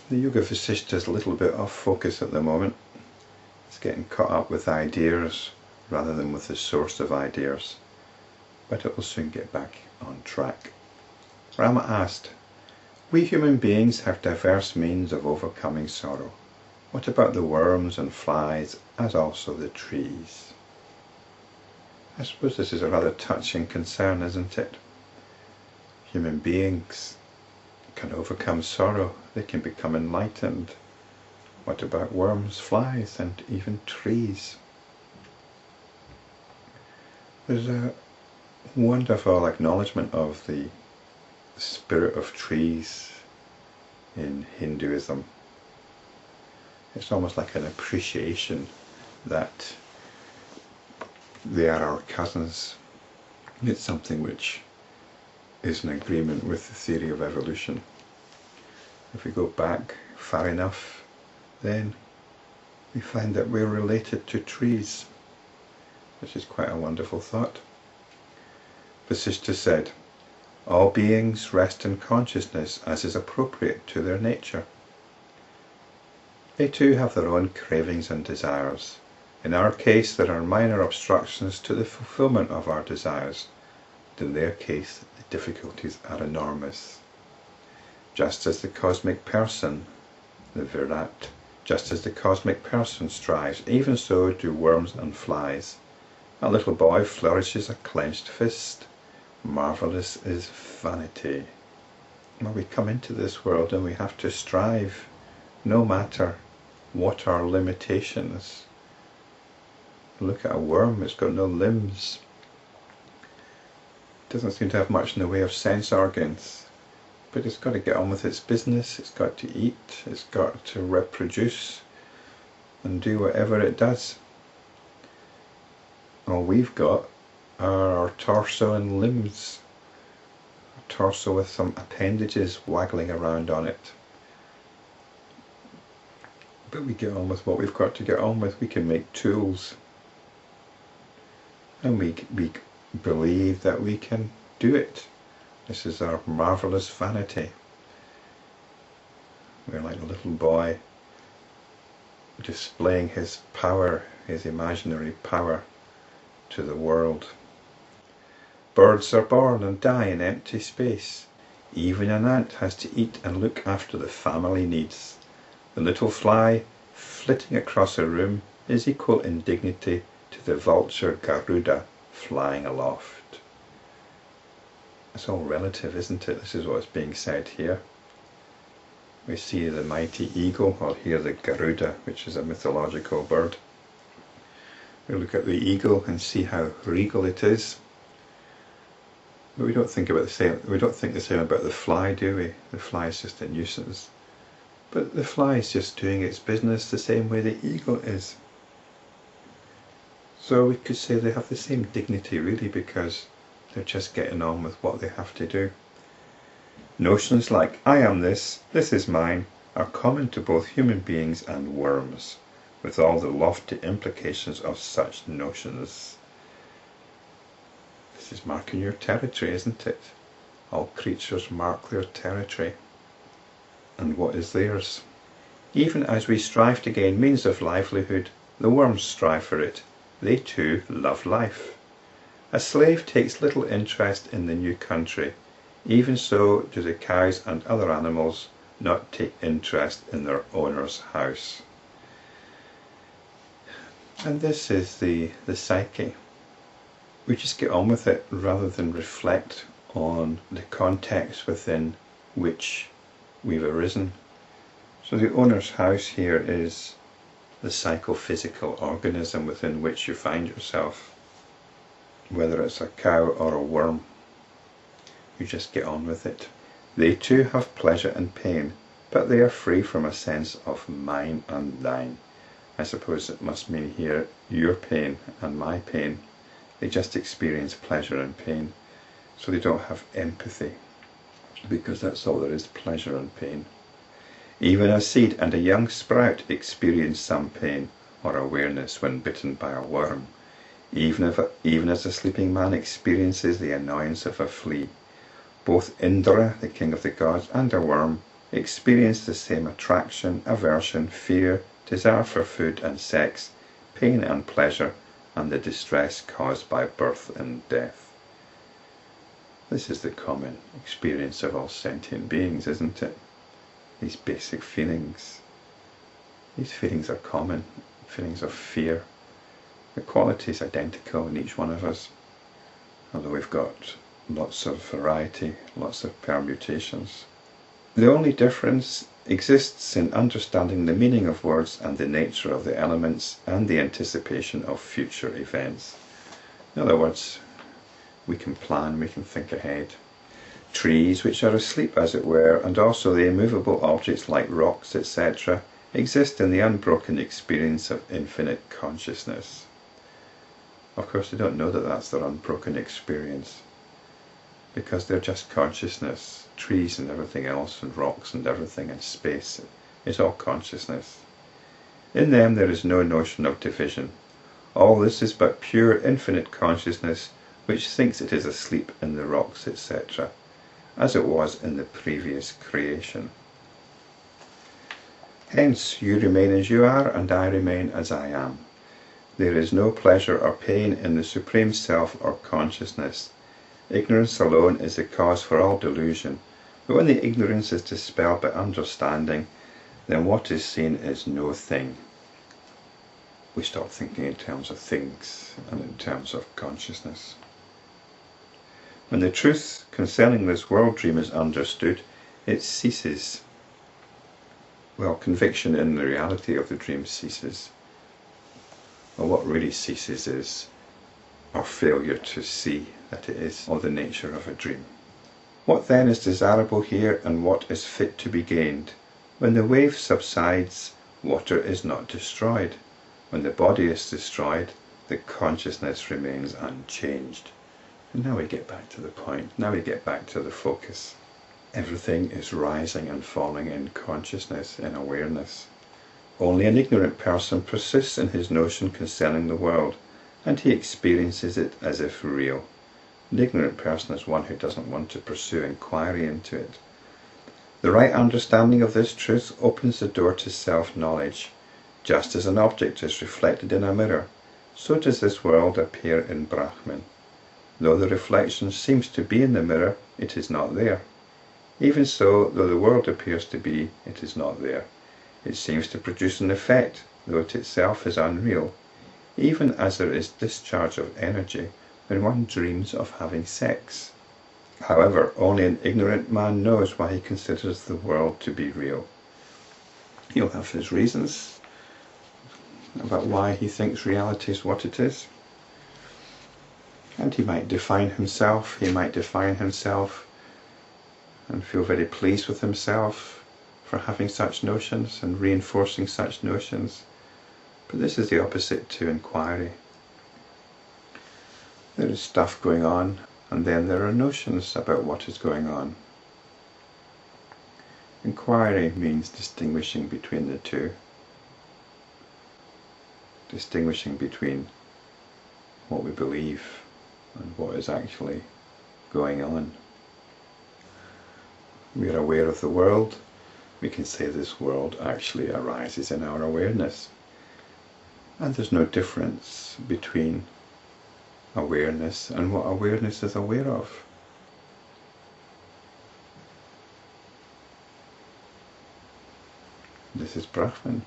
The Yoga Vasistha is a little bit off focus at the moment. It's getting caught up with ideas rather than with the source of ideas, but it will soon get back on track. Rama asked, we human beings have diverse means of overcoming sorrow. What about the worms and flies, as also the trees? I suppose this is a rather touching concern, isn't it? Human beings can overcome sorrow, they can become enlightened. What about worms, flies, and even trees? There's a wonderful acknowledgement of the spirit of trees in Hinduism. It's almost like an appreciation that they are our cousins. It's something which is in agreement with the theory of evolution. If we go back far enough, then we find that we're related to trees, which is quite a wonderful thought. Vasistha said, all beings rest in consciousness as is appropriate to their nature. They too have their own cravings and desires. In our case, there are minor obstructions to the fulfilment of our desires. In their case, the difficulties are enormous. Just as the cosmic person, the Virat, just as the cosmic person strives, even so do worms and flies. A little boy flourishes a clenched fist. Marvellous is vanity. Well, we come into this world and we have to strive, no matter what our limitations. Look at a worm, it's got no limbs. It doesn't seem to have much in the way of sense organs, but it's got to get on with its business, it's got to eat, it's got to reproduce and do whatever it does. All we've got are our torso and limbs. A torso with some appendages waggling around on it. But we get on with what we've got to get on with. We can make tools. And we believe that we can do it. This is our marvellous vanity. We're like a little boy displaying his power, his imaginary power, to the world. Birds are born and die in empty space. Even an ant has to eat and look after the family needs. The little fly flitting across a room is equal in dignity to the vulture Garuda flying aloft. It's all relative, isn't it? This is what's being said here. We see the mighty eagle, or hear the Garuda, which is a mythological bird. We look at the eagle and see how regal it is. But we don't think about the same. We don't think the same about the fly, do we? The fly is just a nuisance. But the fly is just doing its business the same way the eagle is. So we could say they have the same dignity, really, because they're just getting on with what they have to do. Notions like "I am this is mine" are common to both human beings and worms, with all the lofty implications of such notions. This is marking your territory, isn't it? All creatures mark their territory. And what is theirs? Even as we strive to gain means of livelihood, the worms strive for it. They too love life. A slave takes little interest in the new country. Even so do the cows and other animals not take interest in their owner's house. And this is the psyche. We just get on with it rather than reflect on the context within which we've arisen. So the owner's house here is the psychophysical organism within which you find yourself. Whether it's a cow or a worm, you just get on with it. They too have pleasure and pain, but they are free from a sense of mine and thine. I suppose it must mean here your pain and my pain. They just experience pleasure and pain, so they don't have empathy, because that's all there is, pleasure and pain. Even a seed and a young sprout experience some pain or awareness when bitten by a worm, even as a sleeping man experiences the annoyance of a flea. Both Indra, the king of the gods, and a worm experience the same attraction, aversion, fear, desire for food and sex, pain and pleasure, and the distress caused by birth and death. This is the common experience of all sentient beings, isn't it? These basic feelings. These feelings are common, feelings of fear. The quality is identical in each one of us, although we've got lots of variety, lots of permutations. The only difference exists in understanding the meaning of words and the nature of the elements and the anticipation of future events. In other words, we can plan, we can think ahead. Trees, which are asleep as it were, and also the immovable objects like rocks, etc., exist in the unbroken experience of infinite consciousness. Of course, they don't know that that's their unbroken experience, because they're just consciousness. Trees and everything else, and rocks and everything, and space, it's all consciousness. In them there is no notion of division. All this is but pure infinite consciousness, which thinks it is asleep in the rocks, etc., as it was in the previous creation. Hence, you remain as you are, and I remain as I am. There is no pleasure or pain in the Supreme Self or consciousness. Ignorance alone is the cause for all delusion, but when the ignorance is dispelled by understanding, then what is seen is no thing. We start thinking in terms of things and in terms of consciousness. When the truth concerning this world dream is understood, it ceases. Well, conviction in the reality of the dream ceases. Well, what really ceases is our failure to see that it is of the nature of a dream. What then is desirable here, and what is fit to be gained? When the wave subsides, water is not destroyed. When the body is destroyed, the consciousness remains unchanged. And now we get back to the point, now we get back to the focus. Everything is rising and falling in consciousness, in awareness. Only an ignorant person persists in his notion concerning the world, and he experiences it as if real. An ignorant person is one who doesn't want to pursue inquiry into it. The right understanding of this truth opens the door to self-knowledge. Just as an object is reflected in a mirror, so does this world appear in Brahman. Though the reflection seems to be in the mirror, it is not there. Even so, though the world appears to be, it is not there. It seems to produce an effect, though it itself is unreal, even as there is discharge of energy when one dreams of having sex. However, only an ignorant man knows why he considers the world to be real. He'll have his reasons about why he thinks reality is what it is. And he might define himself and feel very pleased with himself for having such notions and reinforcing such notions. But this is the opposite to inquiry. There is stuff going on, and then there are notions about what is going on. Inquiry means distinguishing between the two. Distinguishing between what we believe and what is actually going on. We are aware of the world. We can say this world actually arises in our awareness. And there's no difference between awareness and what awareness is aware of. This is Brahman.